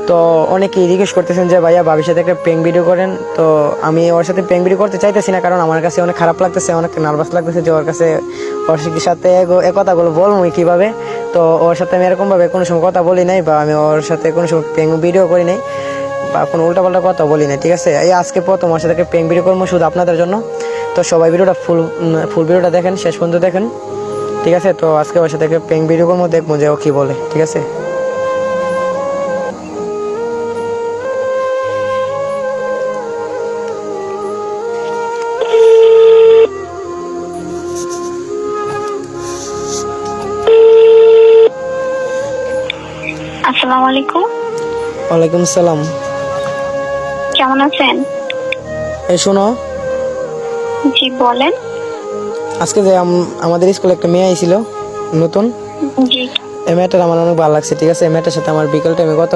তো অনেকে রিকোয়েস্ট করতেছেন যে ভাইয়া ভাবির সাথে একটা প্র্যাঙ্ক ভিডিও করেন। তো আমি ওর সাথে প্র্যাঙ্ক ভিডিও করতে চাইতেছি না, কারণ আমার কাছে অনেক খারাপ লাগতেছে, অনেক নার্ভাস লাগতেছে যে ওর কাছে ওর সাথে এ কথাগুলো বলবো কীভাবে। তো ওর সাথে আমি এরকমভাবে কোনো সময় কথা বলি নাই, বা আমি ওর সাথে কোনো সময় প্র্যাঙ্ক ভিডিও করি নাই, বা কোনো উল্টাপাল্টা কথা বলি না, ঠিক আছে। এই আজকে প্রথম ওর সাথে একটা প্র্যাঙ্ক ভিডিও করবো শুধু আপনাদের জন্য। তো সবাই ভিডিওটা ফুল ভিডিওটা দেখেন, শেষ পর্যন্ত দেখেন, ঠিক আছে। তো আজকে ওর সাথে একটা প্র্যাঙ্ক ভিডিও করবো, দেখবো যে ও কী বলে, ঠিক আছে। আসসালামু আলাইকুম। ওয়ালাইকুম আসসালাম। কেমন আছেন? এই শোনো, জি বলেন। আজকে যে আমাদের স্কুলে একটা মেয়ে আইছিল নতুন, জি। এই মেয়েটার আমার অনেক ভালো লাগছে, ঠিক আছে। এই মেয়েটার সাথে আমার বিকেল টাইমে কথা